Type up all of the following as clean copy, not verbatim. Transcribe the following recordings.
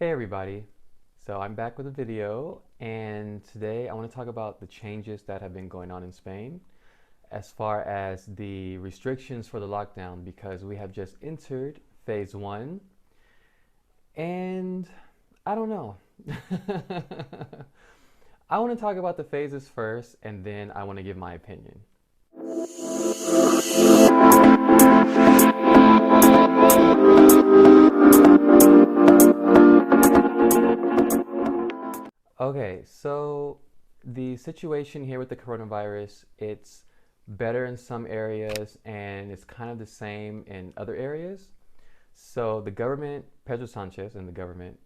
Hey everybody, so I'm back with a video, and today I want to talk about the changes that have been going on in Spain as far as the restrictions for the lockdown, because we have just entered phase one, and I don't know. I want to talk about the phases first, and then I want to give my opinion. Okay, so the situation here with the coronavirus, it's better in some areas and it's kind of the same in other areas. So the government, Pedro Sanchez and the government,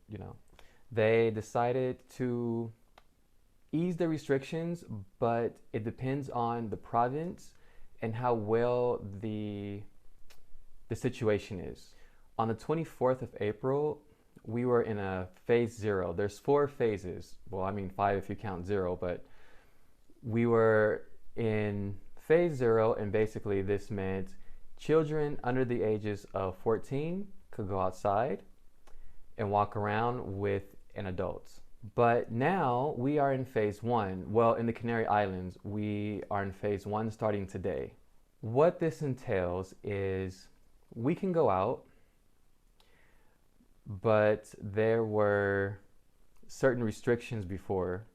they decided to ease the restrictions, but it depends on the province and how well the situation is. On the 24th of April, we were in a phase zero. There's four phases. Well, I mean five if you count zero, but we were in phase zero, and basically this meant children under the ages of 14 could go outside and walk around with an adult. But now we are in phase one. Well, in the Canary Islands, we are in phase one starting today. What this entails is we can go out, but there were certain restrictions before.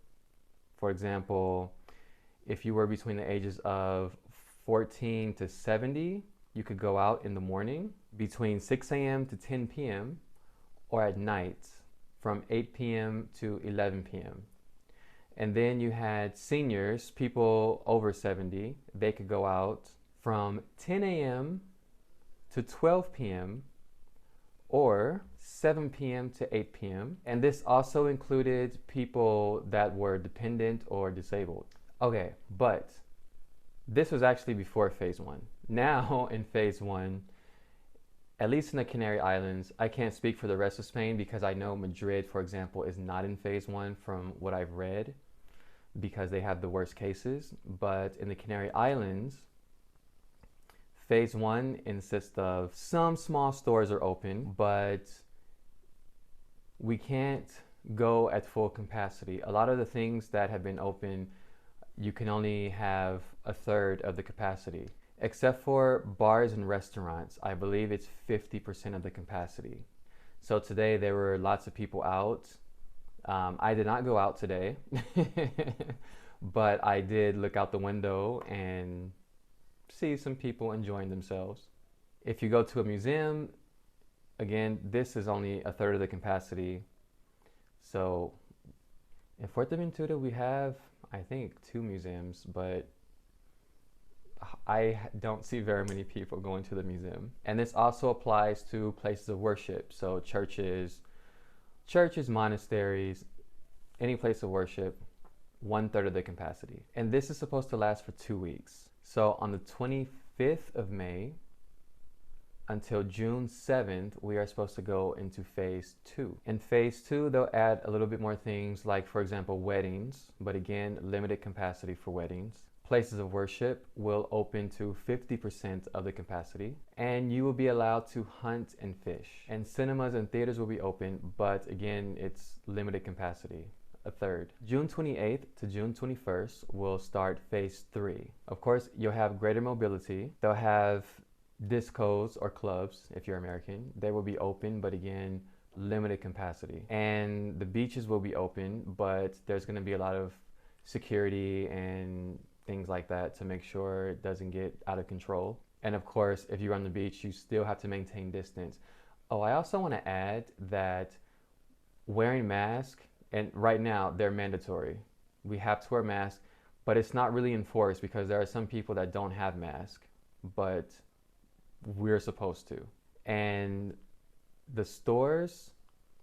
For example, if you were between the ages of 14 to 70, you could go out in the morning between 6 a.m. to 10 p.m. or at night from 8 p.m. to 11 p.m. And then you had seniors, people over 70, they could go out from 10 a.m. to 12 p.m. or 7 p.m. to 8 p.m. And this also included people that were dependent or disabled. Okay, but this was actually before phase one. Now in phase one, at least in the Canary Islands, I can't speak for the rest of Spain because I know Madrid, for example, is not in phase one from what I've read because they have the worst cases. But in the Canary Islands, phase one consists of some small stores are open, but we can't go at full capacity. A lot of the things that have been open, you can only have a third of the capacity. Except for bars and restaurants, I believe it's 50% of the capacity. So today there were lots of people out. I did not go out today, but I did look out the window and see some people enjoying themselves. If you go to a museum, again, this is only a third of the capacity. So in Fuerteventura, we have, I think, two museums, but I don't see very many people going to the museum. And this also applies to places of worship. So churches, monasteries, any place of worship, one third of the capacity. And this is supposed to last for 2 weeks. So on the 25th of May until June 7th, we are supposed to go into phase two. In phase two, they'll add a little bit more things like, for example, weddings, but again, limited capacity for weddings. Places of worship will open to 50% of the capacity, and you will be allowed to hunt and fish. And cinemas and theaters will be open, but again, it's limited capacity, a third. June 28th to June 21st will start phase three. Of course, you'll have greater mobility. They'll have discos or clubs, if you're American. They will be open, but again, limited capacity. And the beaches will be open, but there's gonna be a lot of security and things like that to make sure it doesn't get out of control. And of course, if you're on the beach, you still have to maintain distance. Oh, I also want to add that wearing masks, and right now they're mandatory. We have to wear masks, but it's not really enforced because there are some people that don't have masks, but we're supposed to. And the stores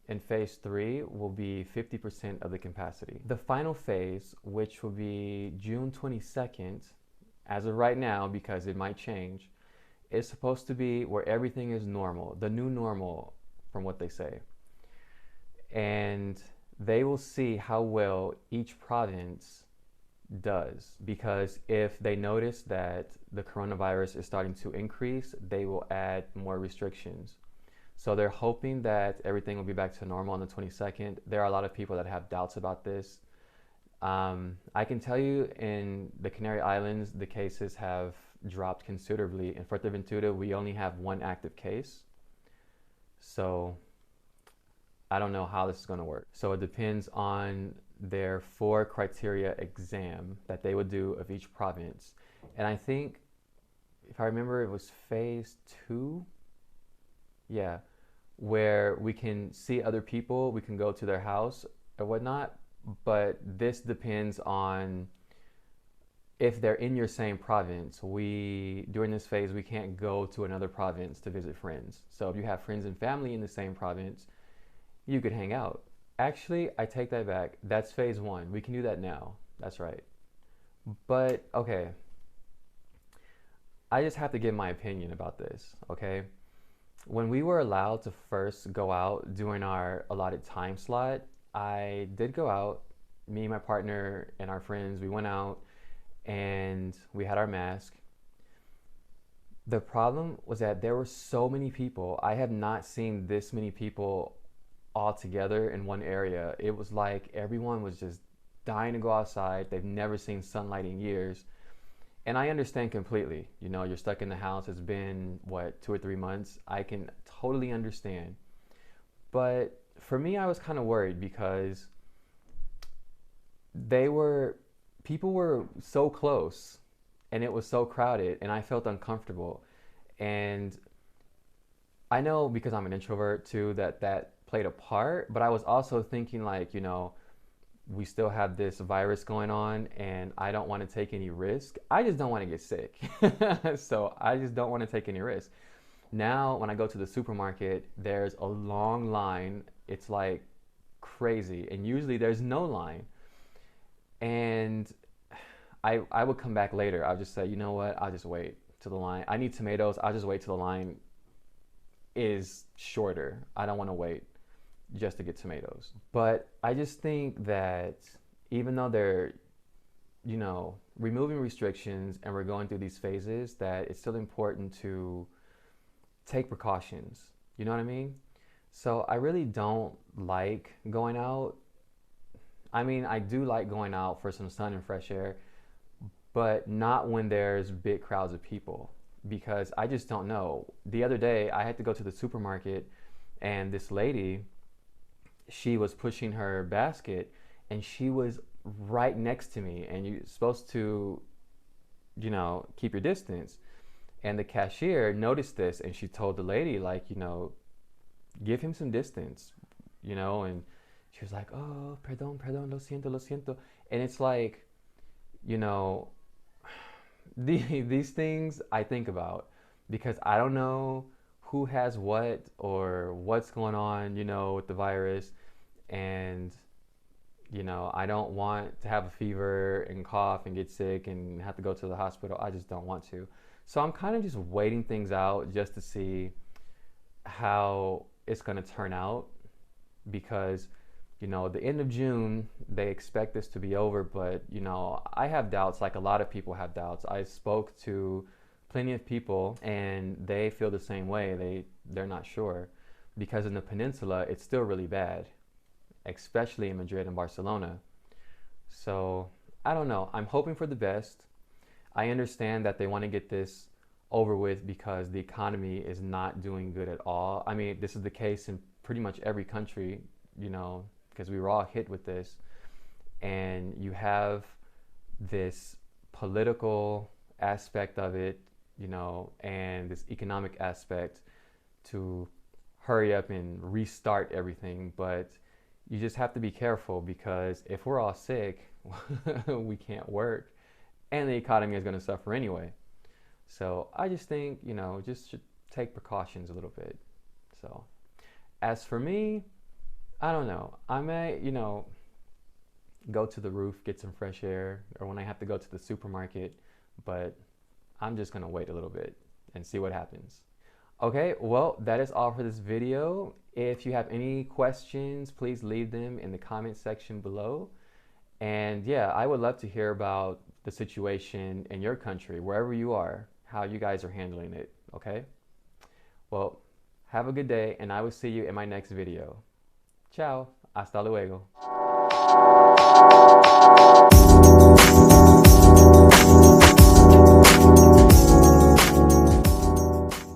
in phase three will be 50% of the capacity. The final phase, which will be June 22nd, as of right now, because it might change, is supposed to be where everything is normal, the new normal from what they say. And they will see how well each province does, because if they notice that the coronavirus is starting to increase, they will add more restrictions. So they're hoping that everything will be back to normal on the 22nd. There are a lot of people that have doubts about this. I can tell you in the Canary Islands, the cases have dropped considerably. In Fuerteventura, we only have one active case. So I don't know how this is going to work. So it depends on their 4 criteria exam that they would do of each province. And I think, if I remember, it was phase 2. Yeah, where we can see other people, we can go to their house or whatnot, but this depends on if they're in your same province. During this phase, we can't go to another province to visit friends. So if you have friends and family in the same province, you could hang out. Actually, I take that back. That's phase 1. We can do that now. That's right. But okay, I just have to give my opinion about this, okay? When we were allowed to first go out during our allotted time slot, I did go out. Me, my partner, and our friends, we went out and we had our mask. The problem was that there were so many people. I have not seen this many people all together in one area. It was like everyone was just dying to go outside. They've never seen sunlight in years. And I understand completely. You know, you're stuck in the house. It's been, what, 2 or 3 months? I can totally understand. But for me, I was kind of worried because people were so close and it was so crowded and I felt uncomfortable. And I know because I'm an introvert too that played a part, but I was also thinking like, you know, we still have this virus going on and I don't want to take any risk. I just don't want to get sick. So I just don't want to take any risk. Now, when I go to the supermarket, there's a long line. It's like crazy. And usually there's no line. And I would come back later. I'll just say, you know what? I'll just wait till the line. I need tomatoes. I'll just wait till the line is shorter. I don't want to wait just to get tomatoes. But I just think that even though they're, you know, removing restrictions and we're going through these phases, that it's still important to take precautions. You know what I mean? So I really don't like going out. I mean, I do like going out for some sun and fresh air, but not when there's big crowds of people because I just don't know. The other day, I had to go to the supermarket and this lady, she was pushing her basket and she was right next to me and you're supposed to, you know, keep your distance. And the cashier noticed this and she told the lady, like, you know, give him some distance, you know, and she was like, oh, perdón, perdón, lo siento, lo siento. And it's like, you know, these things I think about because I don't know who has what or what's going on, you know, with the virus. And, you know, I don't want to have a fever and cough and get sick and have to go to the hospital. I just don't want to. So I'm kind of just waiting things out just to see how it's going to turn out because, you know, the end of June, they expect this to be over, but, you know, I have doubts, like a lot of people have doubts. I spoke to plenty of people and they feel the same way. They're not sure because in the peninsula, it's still really bad, especially in Madrid and Barcelona. So I don't know. I'm hoping for the best. I understand that they want to get this over with because the economy is not doing good at all. I mean, this is the case in pretty much every country, you know, because we were all hit with this. And you have this political aspect of it, you know, and this economic aspect to hurry up and restart everything. But you just have to be careful because if we're all sick, we can't work and the economy is going to suffer anyway. So I just think, you know, just should take precautions a little bit. So as for me, I don't know. I may, you know, go to the roof, get some fresh air, or when I have to go to the supermarket, but I'm just going to wait a little bit and see what happens. Okay, well, that is all for this video. If you have any questions, please leave them in the comment section below. And yeah, I would love to hear about the situation in your country, wherever you are, how you guys are handling it, okay? Well, Have a good day, and I will see you in my next video. Ciao. Hasta luego.